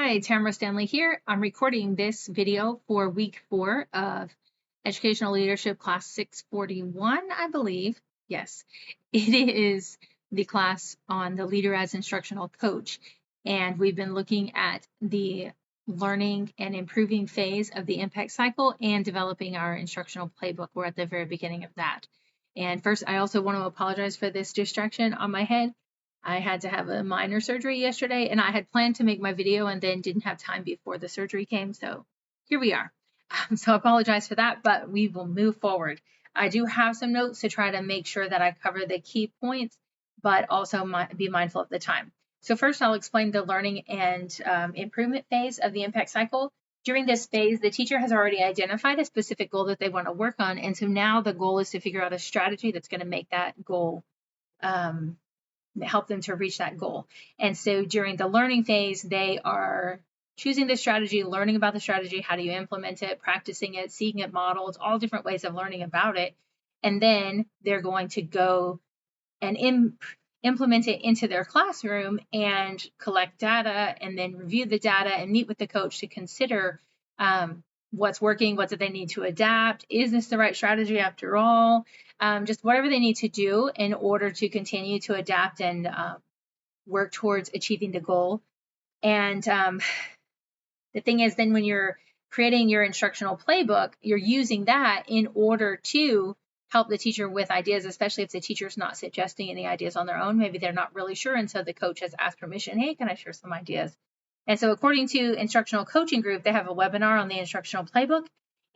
Hi, Tamara Stanley here. I'm recording this video for week 4 of Educational Leadership Class 641, I believe. Yes, it is the class on the Leader as Instructional Coach. And we've been looking at the learning and improving phase of the impact cycle and developing our instructional playbook. We're at the very beginning of that. And first, I also want to apologize for this distraction on my head. I had to have a minor surgery yesterday, and I had planned to make my video and then didn't have time before the surgery came. So here we are. So I apologize for that, but we will move forward. I do have some notes to try to make sure that I cover the key points, but also be mindful of the time. So first, I'll explain the learning and improvement phase of the impact cycle. During this phase, the teacher has already identified a specific goal that they want to work on. And so now the goal is to figure out a strategy that's going to make that goal help them to reach that goal. And so during the learning phase, they are choosing the strategy, learning about the strategy, how do you implement it, practicing it, seeing it modeled, all different ways of learning about it. And then they're going to go and implement it into their classroom and collect data and then review the data and meet with the coach to consider what's working, what do they need to adapt, is this the right strategy after all, just whatever they need to do in order to continue to adapt and work towards achieving the goal. And the thing is, then when you're creating your instructional playbook, you're using that in order to help the teacher with ideas, especially if the teacher's not suggesting any ideas on their own. Maybe they're not really sure, and so the coach has asked permission, hey, can I share some ideas? And so according to Instructional Coaching Group, they have a webinar on the instructional playbook,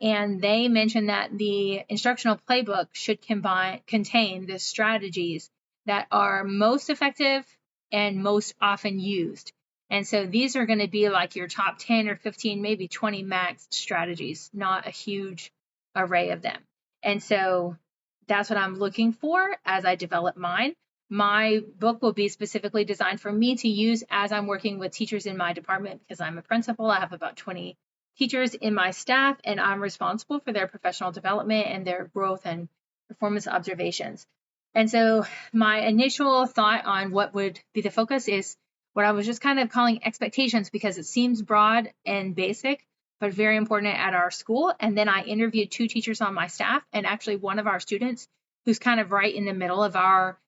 and they mentioned that the instructional playbook should contain the strategies that are most effective and most often used. And so these are going to be like your top 10 or 15, maybe 20 max strategies, not a huge array of them. And so that's what I'm looking for as I develop mine. My book will be specifically designed for me to use as I'm working with teachers in my department, because I'm a principal. I have about 20 teachers in my staff, and I'm responsible for their professional development and their growth and performance observations. And so my initial thought on what would be the focus is what I was just kind of calling expectations, because it seems broad and basic, but very important at our school. And then I interviewed 2 teachers on my staff, and actually one of our students who's kind of right in the middle of our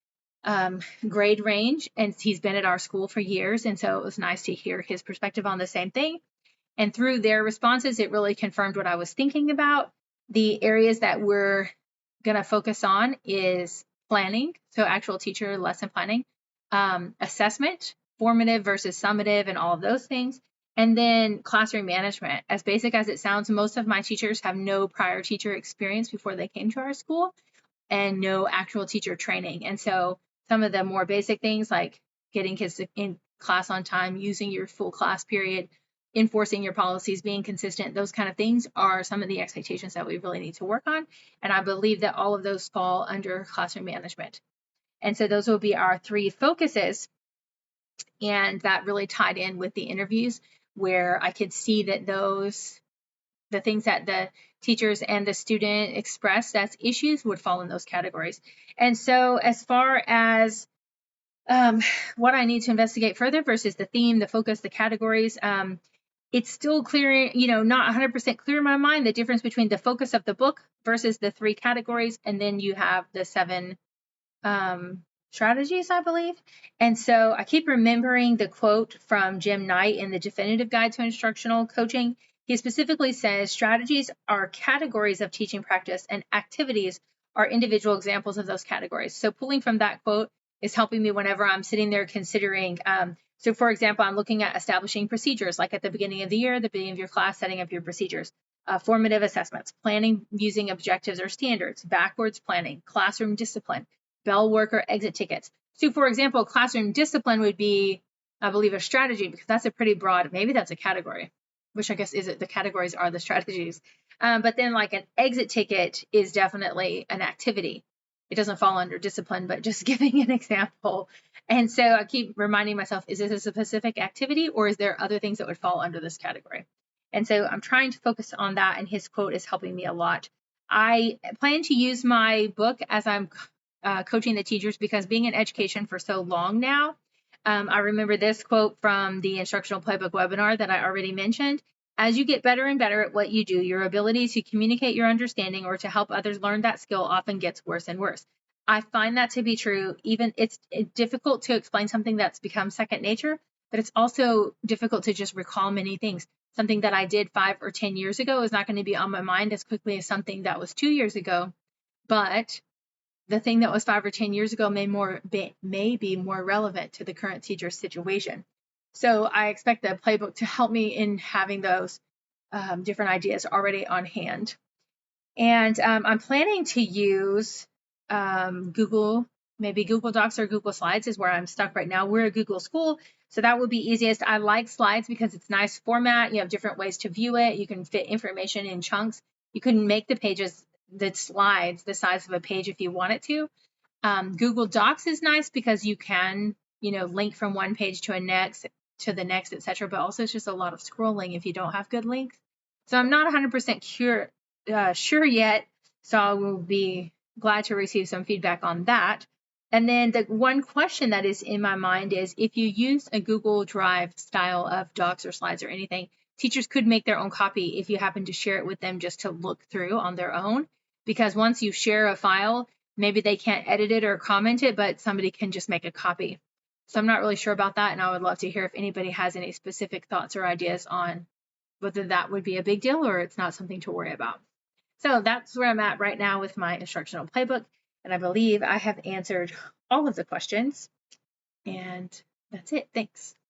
grade range, and he's been at our school for years. And so it was nice to hear his perspective on the same thing. And through their responses, it really confirmed what I was thinking about. The areas that we're going to focus on is planning, so actual teacher lesson planning, assessment, formative versus summative, and all of those things. And then classroom management. As basic as it sounds, most of my teachers have no prior teacher experience before they came to our school and no actual teacher training. And so some of the more basic things like getting kids in class on time, using your full class period, enforcing your policies, being consistent, those kind of things are some of the expectations that we really need to work on. And I believe that all of those fall under classroom management. And so those will be our 3 focuses. And that really tied in with the interviews, where I could see that the things that the teachers and the student expressed as issues would fall in those categories. And so as far as what I need to investigate further versus the theme, the focus, the categories, it's still clear, not 100% clear in my mind, the difference between the focus of the book versus the 3 categories. And then you have the 7 strategies, I believe. And so I keep remembering the quote from Jim Knight in the Definitive Guide to Instructional Coaching. He specifically says strategies are categories of teaching practice, and activities are individual examples of those categories. So pulling from that quote is helping me whenever I'm sitting there considering. So for example, I'm looking at establishing procedures, like at the beginning of the year, the beginning of your class, setting up your procedures, formative assessments, planning using objectives or standards, backwards planning, classroom discipline, bell work or exit tickets. So for example, classroom discipline would be, I believe, a strategy, because that's a pretty broad, maybe that's a category, which I guess is it, the categories are the strategies. But then like an exit ticket is definitely an activity. It doesn't fall under discipline, but just giving an example. And so I keep reminding myself, is this a specific activity, or is there other things that would fall under this category? And so I'm trying to focus on that, and his quote is helping me a lot. I plan to use my book as I'm coaching the teachers, because being in education for so long now, I remember this quote from the Instructional Playbook webinar that I already mentioned. As you get better and better at what you do, your ability to communicate your understanding or to help others learn that skill often gets worse and worse. I find that to be true. Even it's difficult to explain something that's become second nature, but it's also difficult to just recall many things. Something that I did 5 or 10 years ago is not going to be on my mind as quickly as something that was 2 years ago. But the thing that was 5 or 10 years ago may be more relevant to the current teacher situation. So I expect the playbook to help me in having those different ideas already on hand. And I'm planning to use maybe Google Docs or Google Slides is where I'm stuck right now. We're a Google school, so that would be easiest. I like slides because it's nice format. You have different ways to view it. You can fit information in chunks. You can make the slides the size of a page if you want it to. Google Docs is nice because you can, link from one page to the next, etc. But also it's just a lot of scrolling if you don't have good links. So I'm not 100% sure yet. So I will be glad to receive some feedback on that. And then the one question that is in my mind is if you use a Google Drive style of docs or slides or anything, teachers could make their own copy if you happen to share it with them just to look through on their own. Because once you share a file, maybe they can't edit it or comment it, but somebody can just make a copy. So I'm not really sure about that, and I would love to hear if anybody has any specific thoughts or ideas on whether that would be a big deal or it's not something to worry about. So that's where I'm at right now with my instructional playbook, and I believe I have answered all of the questions, and that's it. Thanks.